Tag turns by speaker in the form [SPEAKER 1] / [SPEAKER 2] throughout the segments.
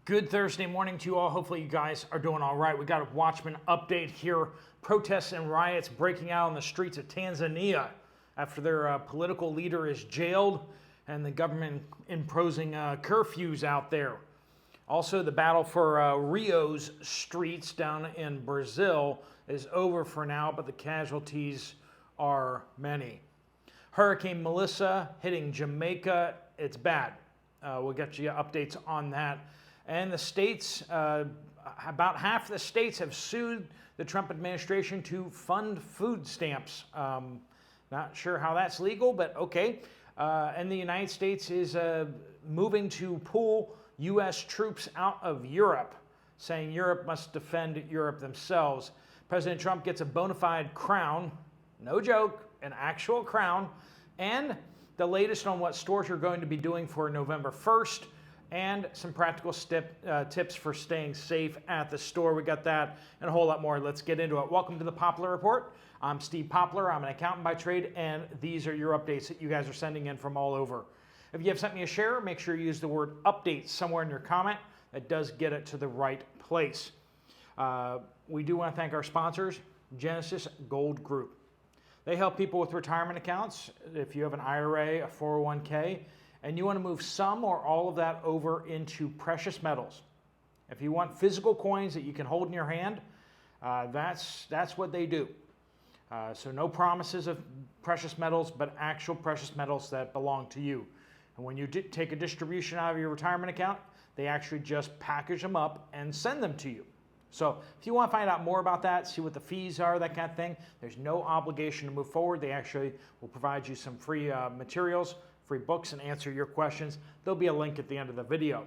[SPEAKER 1] Good Thursday morning to you all. Hopefully you guys are doing all right. We got a Watchmen update here. Protests and riots breaking out on the streets of Tanzania after their political leader is jailed and the government imposing curfews out there. Also, the battle for Rio's streets down in Brazil is over for now, but the casualties are many. Hurricane Melissa hitting Jamaica. It's bad. We'll get you updates on that. And the states, about half the states have sued the Trump administration to fund food stamps. Not sure how that's legal, but okay. And the United States is moving to pull U.S. troops out of Europe, saying Europe must defend Europe themselves. President Trump gets a bona fide crown, no joke, an actual crown, and the latest on what stores are going to be doing for November 1st, and some practical tips for staying safe at the store. We got that and a whole lot more. Let's get into it. Welcome to the Poplar Report. I'm Steve Poplar. I'm an accountant by trade, and these are your updates that you guys are sending in from all over. If you have something to share, make sure you use the word update somewhere in your comment. That does get it to the right place. We do want to thank our sponsors, Genesis Gold Group. They help people with retirement accounts. If you have an IRA, a 401k, and you want to move some or all of that over into precious metals. If you want physical coins that you can hold in your hand, that's what they do. So no promises of precious metals, but actual precious metals that belong to you. And when you take a distribution out of your retirement account, they actually just package them up and send them to you. So if you want to find out more about that, see what the fees are, that kind of thing, there's no obligation to move forward. They actually will provide you some free materials, free books, and answer your questions. There'll be a link at the end of the video.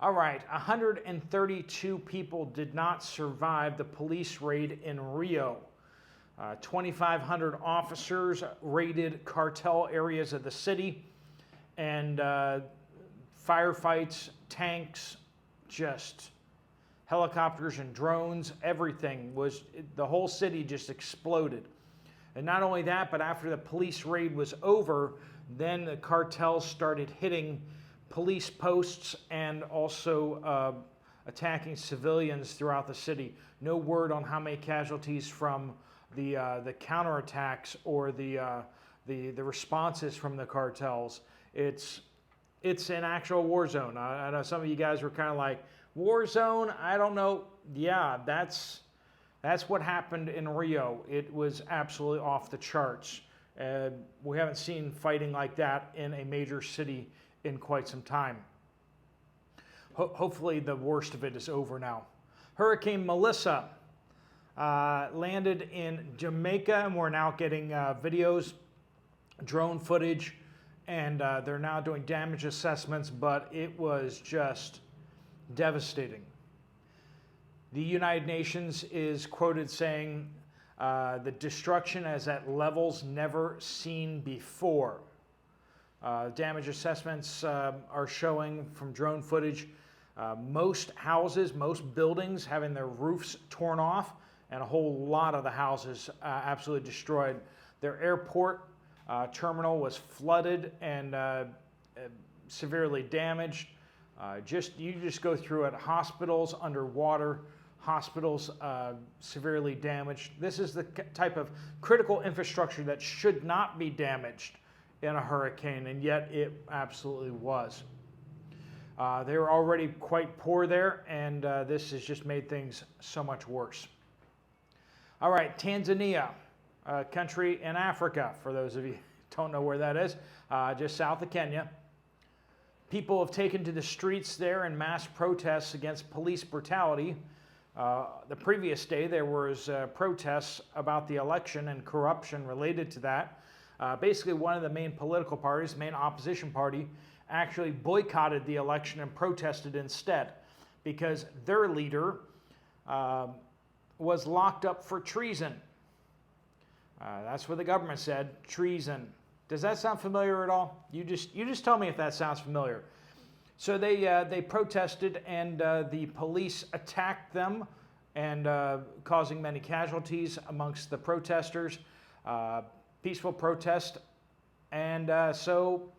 [SPEAKER 1] All right, 132 people did not survive the police raid in Rio. 2,500 officers raided cartel areas of the city, and firefights, tanks, just helicopters and drones, everything the whole city just exploded. And not only that, but after the police raid was over, then the cartels started hitting police posts and also attacking civilians throughout the city. No word on how many casualties from the counterattacks or the responses from the cartels. It's an actual war zone. I know some of you guys were kind of like, war zone? I don't know. Yeah, that's what happened in Rio. It was absolutely off the charts. We haven't seen fighting like that in a major city in quite some time. Hopefully the worst of it is over now. Hurricane Melissa landed in Jamaica, and we're now getting videos, drone footage, and they're now doing damage assessments, but it was just devastating. The United Nations is quoted saying the destruction is at levels never seen before. Damage assessments are showing from drone footage most houses, most buildings having their roofs torn off, and a whole lot of the houses absolutely destroyed. Their airport terminal was flooded and severely damaged. You just go through it. Hospitals underwater, hospitals severely damaged. This is the type of critical infrastructure that should not be damaged in a hurricane, and yet it absolutely was. They were already quite poor there, and this has just made things so much worse. All right, Tanzania, a country in Africa, for those of you who don't know where that is, just south of Kenya. People have taken to the streets there in mass protests against police brutality. The previous day, there was protests about the election and corruption related to that. Basically, one of the main political parties, main opposition party, actually boycotted the election and protested instead because their leader was locked up for treason. That's what the government said, treason. Does that sound familiar at all? You just tell me if that sounds familiar. So they protested, and the police attacked them, and causing many casualties amongst the protesters. Peaceful protest, and so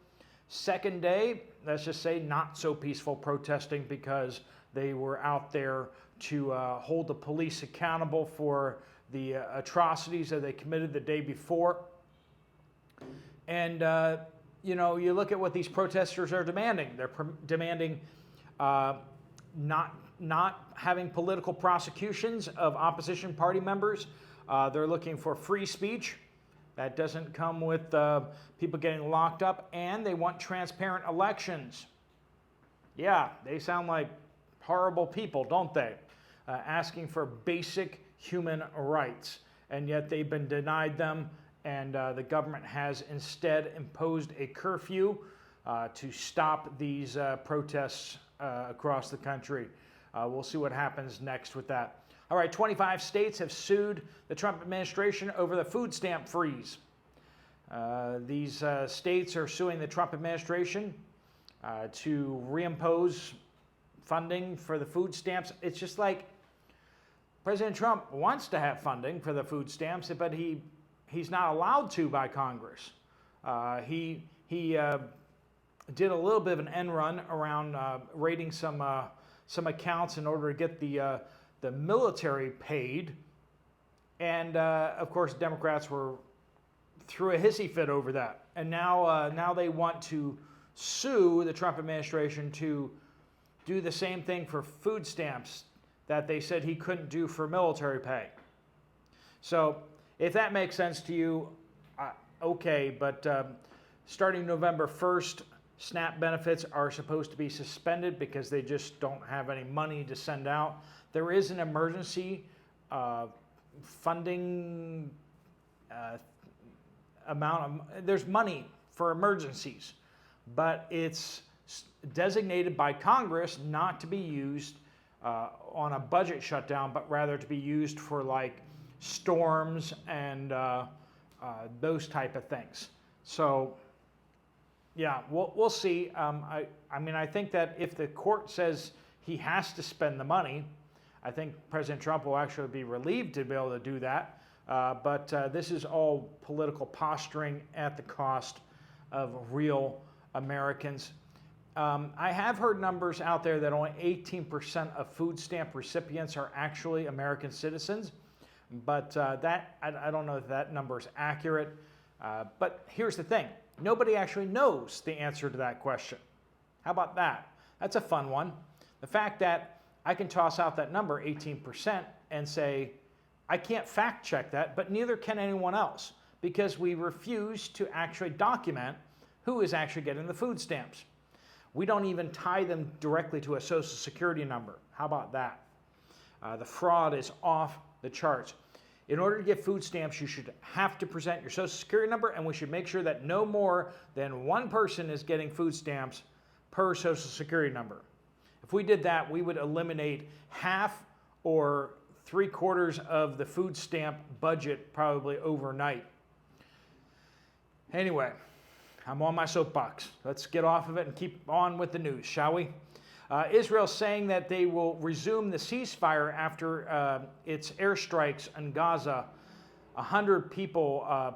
[SPEAKER 1] Second day, let's just say not so peaceful protesting because they were out there to hold the police accountable for the atrocities that they committed the day before. And, you look at what these protesters are demanding. They're demanding not having political prosecutions of opposition party members. They're looking for free speech. That doesn't come with people getting locked up, and they want transparent elections. Yeah, they sound like horrible people, don't they? Asking for basic human rights, and yet they've been denied them, and the government has instead imposed a curfew to stop these protests across the country. We'll see what happens next with that. All right, 25 states have sued the Trump administration over the food stamp freeze. These states are suing the Trump administration to reimpose funding for the food stamps. It's just like President Trump wants to have funding for the food stamps, but he's not allowed to by Congress. He did a little bit of an end run around raiding some accounts in order to get the military paid, and of course Democrats threw a hissy fit over that, and now they want to sue the Trump administration to do the same thing for food stamps that they said he couldn't do for military pay. So if that makes sense to you, okay, but starting November 1st, SNAP benefits are supposed to be suspended because they just don't have any money to send out. There is an emergency funding there's money for emergencies, but it's designated by Congress not to be used on a budget shutdown, but rather to be used for like storms and those type of things. So yeah, we'll see. I think that if the court says he has to spend the money, I think President Trump will actually be relieved to be able to do that. But this is all political posturing at the cost of real Americans. I have heard numbers out there that only 18% of food stamp recipients are actually American citizens, but I don't know if that number is accurate. But here's the thing. Nobody actually knows the answer to that question. How about that? That's a fun one. The fact that I can toss out that number, 18%, and say, I can't fact check that, but neither can anyone else, because we refuse to actually document who is actually getting the food stamps. We don't even tie them directly to a Social Security number. How about that? The fraud is off the charts. In order to get food stamps, you should have to present your Social Security number, and we should make sure that no more than one person is getting food stamps per Social Security number. If we did that, we would eliminate half or 3/4 of the food stamp budget probably overnight. Anyway, I'm on my soapbox. Let's get off of it and keep on with the news, shall we? Israel's saying that they will resume the ceasefire after its airstrikes in Gaza. 100 people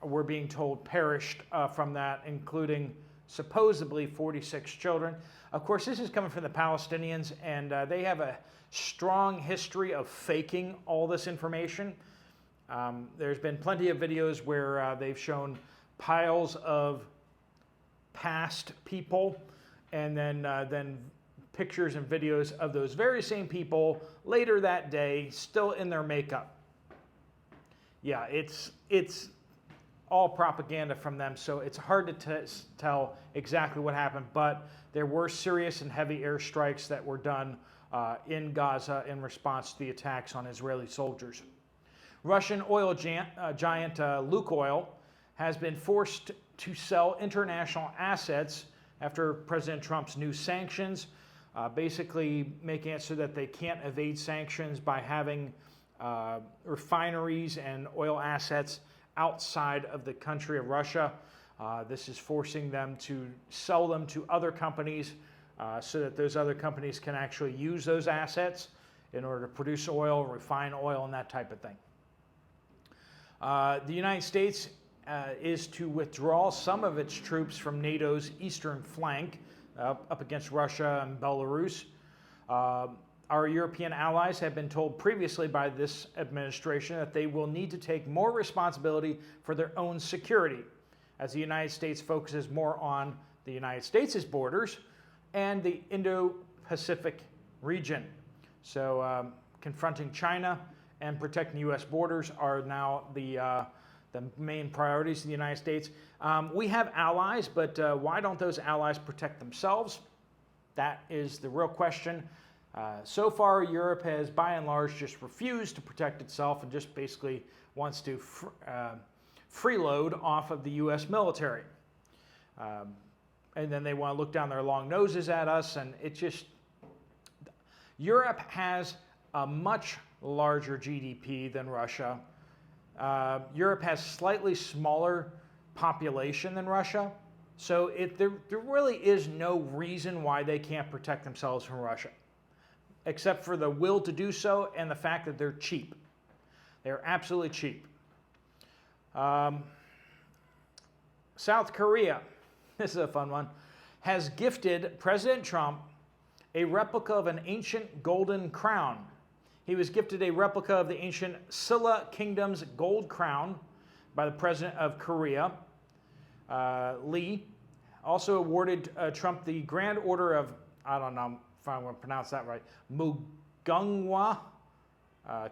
[SPEAKER 1] were being told perished from that, including supposedly 46 children. Of course, this is coming from the Palestinians, and they have a strong history of faking all this information. There's been plenty of videos where they've shown piles of past people, and then pictures and videos of those very same people later that day, still in their makeup. Yeah, it's all propaganda from them, so it's hard to tell exactly what happened, but there were serious and heavy airstrikes that were done in Gaza in response to the attacks on Israeli soldiers. Russian oil giant Lukoil has been forced to sell international assets after President Trump's new sanctions, basically making it so that they can't evade sanctions by having refineries and oil assets outside of the country of Russia. This is forcing them to sell them to other companies so that those other companies can actually use those assets in order to produce oil, refine oil, and that type of thing. The United States is to withdraw some of its troops from NATO's eastern flank up against Russia and Belarus. Our European allies have been told previously by this administration that they will need to take more responsibility for their own security, as the United States focuses more on the United States' borders and the Indo-Pacific region. So confronting China and protecting U.S. borders are now the main priorities of the United States. We have allies, but why don't those allies protect themselves? That is the real question. So far, Europe has, by and large, just refused to protect itself and just basically wants to freeload off of the U.S. military. And then they want to look down their long noses at us, and it just... Europe has a much larger GDP than Russia. Europe has slightly smaller population than Russia, so there really is no reason why they can't protect themselves from Russia, except for the will to do so and the fact that they're cheap. They're absolutely cheap. South Korea, this is a fun one, has gifted President Trump a replica of an ancient golden crown. He was gifted a replica of the ancient Silla Kingdom's gold crown by the President of Korea, Lee. Also awarded Trump the Grand Order of, I don't know if I'm going to pronounce that right, Mugunghwa,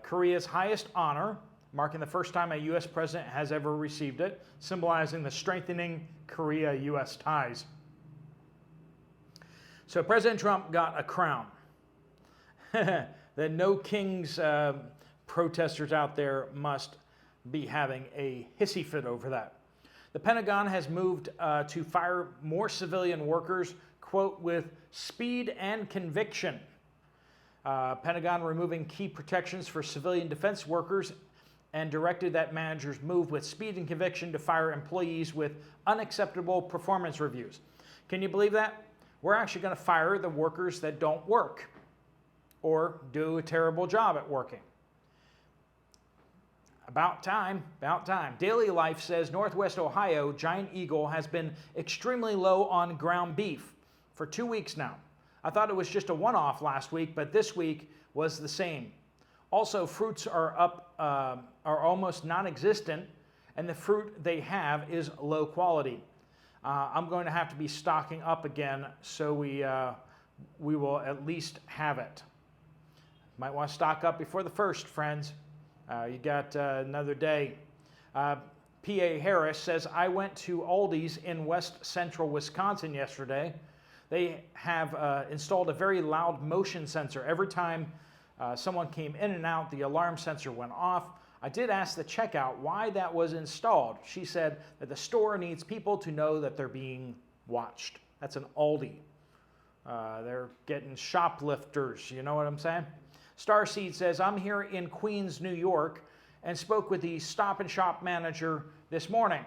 [SPEAKER 1] Korea's highest honor, marking the first time a U.S. president has ever received it, symbolizing the strengthening Korea-U.S. ties. So President Trump got a crown. The No Kings protesters out there must be having a hissy fit over that. The Pentagon has moved to fire more civilian workers, quote, with speed and conviction. Pentagon removing key protections for civilian defense workers and directed that managers move with speed and conviction to fire employees with unacceptable performance reviews. Can you believe that? We're actually going to fire the workers that don't work or do a terrible job at working. About time, about time. Daily Life says Northwest Ohio Giant Eagle has been extremely low on ground beef for 2 weeks now. I thought it was just a one-off last week, but this week was the same. Also, fruits are almost non-existent, and the fruit they have is low quality. I'm going to have to be stocking up again, so we will at least have it. Might want to stock up before the 1st, friends. You got another day. P.A. Harris says, I went to Aldi's in west central Wisconsin yesterday. They have installed a very loud motion sensor. Every time someone came in and out, the alarm sensor went off. I did ask the checkout why that was installed. She said that the store needs people to know that they're being watched. That's an Aldi. They're getting shoplifters, you know what I'm saying? Starseed says, I'm here in Queens, New York, and spoke with the Stop and Shop manager this morning.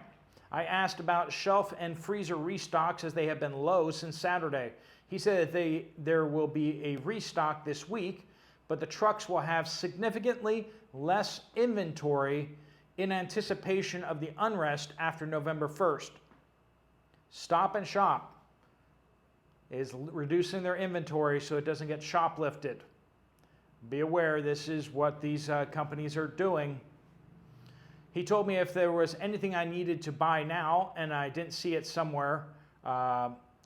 [SPEAKER 1] I asked about shelf and freezer restocks as they have been low since Saturday. He said that there will be a restock this week, but the trucks will have significantly less inventory in anticipation of the unrest after November 1st. Stop and Shop is reducing their inventory so it doesn't get shoplifted. Be aware, this is what these companies are doing. He told me if there was anything I needed to buy now and I didn't see it somewhere,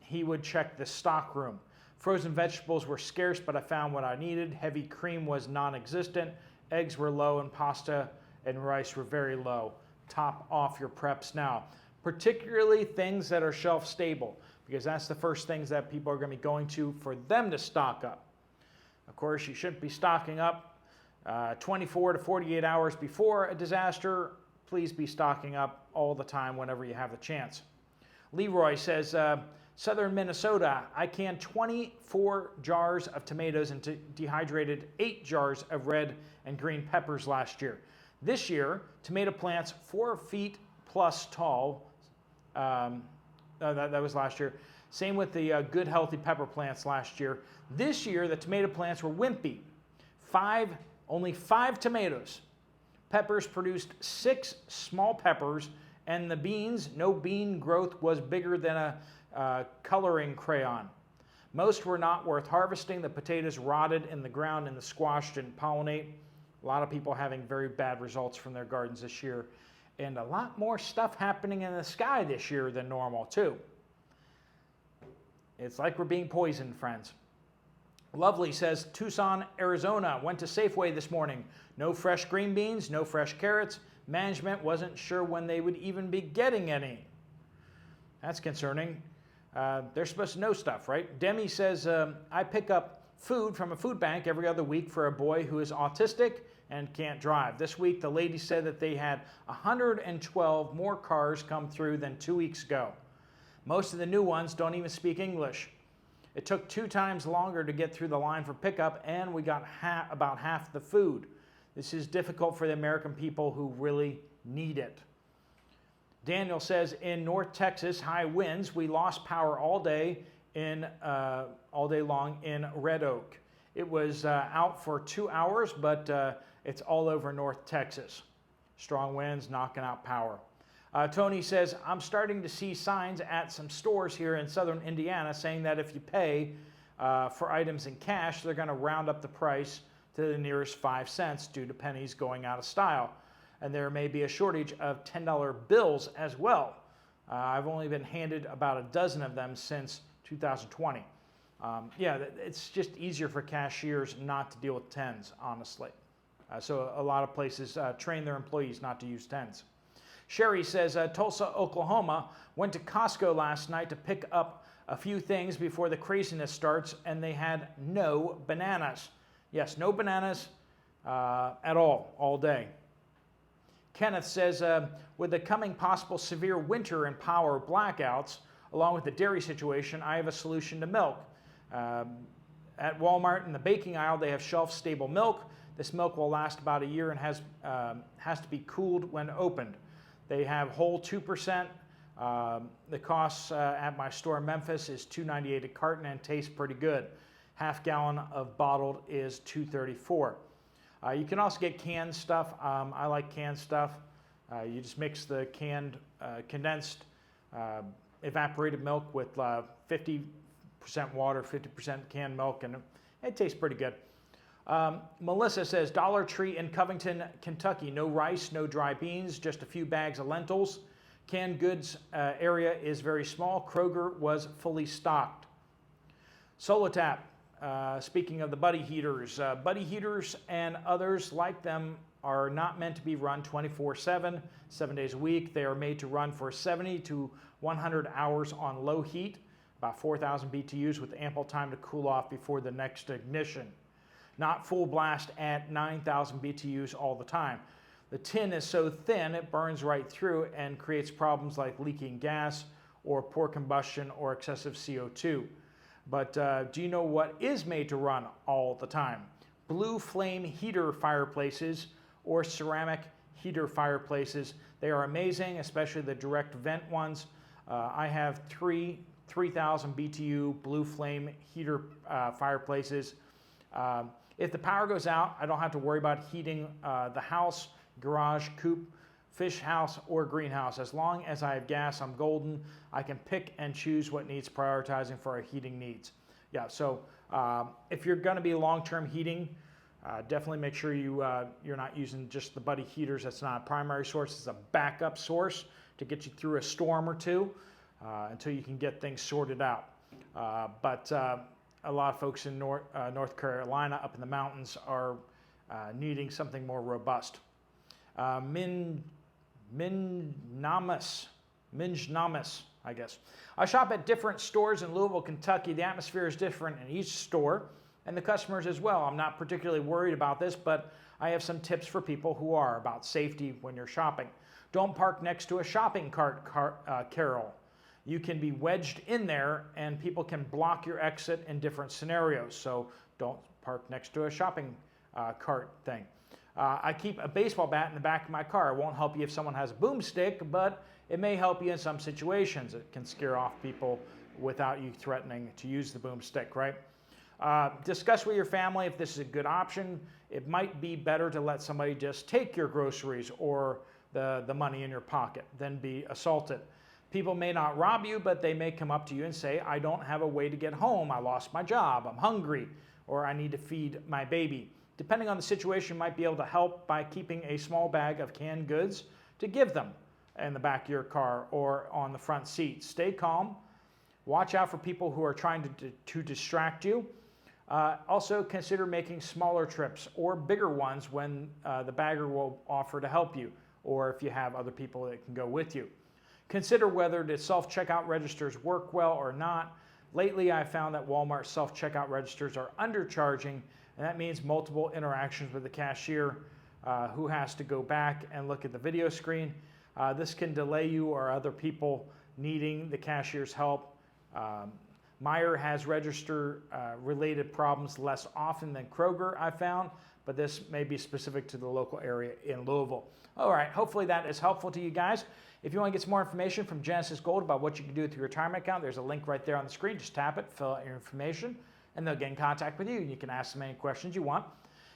[SPEAKER 1] he would check the stock room. Frozen vegetables were scarce, but I found what I needed. Heavy cream was non-existent. Eggs were low, and pasta and rice were very low. Top off your preps now, particularly things that are shelf stable, because that's the first things that people are going to be going to for them to stock up. Of course, you shouldn't be stocking up 24 to 48 hours before a disaster. Please be stocking up all the time whenever you have the chance. Leroy says, Southern Minnesota, I canned 24 jars of tomatoes and dehydrated 8 jars of red and green peppers last year. This year, tomato plants 4 feet plus tall. That was last year. Same with the good, healthy pepper plants last year. This year, the tomato plants were wimpy. Only 5 tomatoes. Peppers produced 6 small peppers And the beans, no bean growth was bigger than a coloring crayon. Most were not worth harvesting. The potatoes rotted in the ground and the squash didn't pollinate. A lot of people having very bad results from their gardens this year. And a lot more stuff happening in the sky this year than normal too. It's like we're being poisoned, friends. Lovely says, Tucson, Arizona, went to Safeway this morning. No fresh green beans, no fresh carrots. Management wasn't sure when they would even be getting any. That's concerning. They're supposed to know stuff, right? Demi says, I pick up food from a food bank every other week for a boy who is autistic and can't drive. This week, the lady said that they had 112 more cars come through than 2 weeks ago. Most of the new ones don't even speak English. It took 2 times longer to get through the line for pickup, and we got about half the food. This is difficult for the American people who really need it. Daniel says, in North Texas, high winds. We lost power all day long in Red Oak. It was out for 2 hours, but it's all over North Texas. Strong winds knocking out power. Tony says, I'm starting to see signs at some stores here in southern Indiana saying that if you pay for items in cash, they're going to round up the price to the nearest 5 cents due to pennies going out of style. And there may be a shortage of $10 bills as well. I've only been handed about a dozen of them since 2020. It's just easier for cashiers not to deal with tens, honestly. So a lot of places train their employees not to use tens. Sherry says, Tulsa, Oklahoma, went to Costco last night to pick up a few things before the craziness starts, and they had no bananas. Yes, no bananas at all day. Kenneth says, with the coming possible severe winter and power blackouts, along with the dairy situation, I have a solution to milk. At Walmart in the baking aisle, they have shelf-stable milk. This milk will last about a year and has to be cooled when opened. They have whole 2%. The cost at my store in Memphis is $2.98 a carton and tastes pretty good. Half gallon of bottled is $2.34. You can also get canned stuff. I like canned stuff. You just mix the canned condensed evaporated milk with 50% water, 50% canned milk, and it tastes pretty good. Melissa says, Dollar Tree in Covington, Kentucky. No rice, no dry beans, just a few bags of lentils. Canned goods area is very small. Kroger was fully stocked. Solotap, speaking of the buddy heaters and others like them are not meant to be run 24/7, 7 days a week. They are made to run for 70 to 100 hours on low heat, about 4,000 BTUs with ample time to cool off before the next ignition. Not full blast at 9,000 BTUs all the time. The tin is so thin it burns right through and creates problems like leaking gas or poor combustion or excessive CO2. But do you know what is made to run all the time? Blue flame heater fireplaces or ceramic heater fireplaces. They are amazing, especially the direct vent ones. I have 3,000 BTU blue flame heater fireplaces. If the power goes out, I don't have to worry about heating the house, garage, coop, fish house, or greenhouse. As long as I have gas, I'm golden. I can pick and choose what needs prioritizing for our heating needs. Yeah, so if you're going to be long-term heating, definitely make sure you're not using just the buddy heaters. That's not a primary source. It's a backup source to get you through a storm or two until you can get things sorted out. But a lot of folks in North Carolina up in the mountains are needing something more robust. Minnamus, I guess. I shop at different stores in Louisville, Kentucky. The atmosphere is different in each store and the customers as well. I'm not particularly worried about this, but I have some tips for people who are about safety when you're shopping. Don't park next to a shopping cart, Carol. You can be wedged in there and people can block your exit in different scenarios. So don't park next to a shopping cart thing. I keep a baseball bat in the back of my car. It won't help you if someone has a boomstick, but it may help you in some situations. It can scare off people without you threatening to use the boomstick, right? Discuss with your family if this is a good option. It might be better to let somebody just take your groceries or the money in your pocket than be assaulted. People may not rob you, but they may come up to you and say, I don't have a way to get home. I lost my job. I'm hungry, or I need to feed my baby. Depending on the situation, you might be able to help by keeping a small bag of canned goods to give them in the back of your car or on the front seat. Stay calm. Watch out for people who are trying to distract you. Also, consider making smaller trips or bigger ones when the bagger will offer to help you, or if you have other people that can go with you. Consider whether the self-checkout registers work well or not. Lately, I found that Walmart self-checkout registers are undercharging, and that means multiple interactions with the cashier who has to go back and look at the video screen. This can delay you or other people needing the cashier's help. Meijer has register-related problems less often than Kroger, I found, but this may be specific to the local area in Louisville. All right, hopefully that is helpful to you guys. If you want to get some more information from Genesis Gold about what you can do with your retirement account, there's a link right there on the screen. Just tap it, fill out your information, and they'll get in contact with you, and you can ask them any questions you want.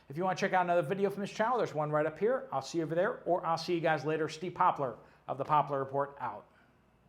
[SPEAKER 1] If you want to check out another video from this channel, there's one right up here. I'll see you over there, or I'll see you guys later. Steve Poplar of the Poplar Report out.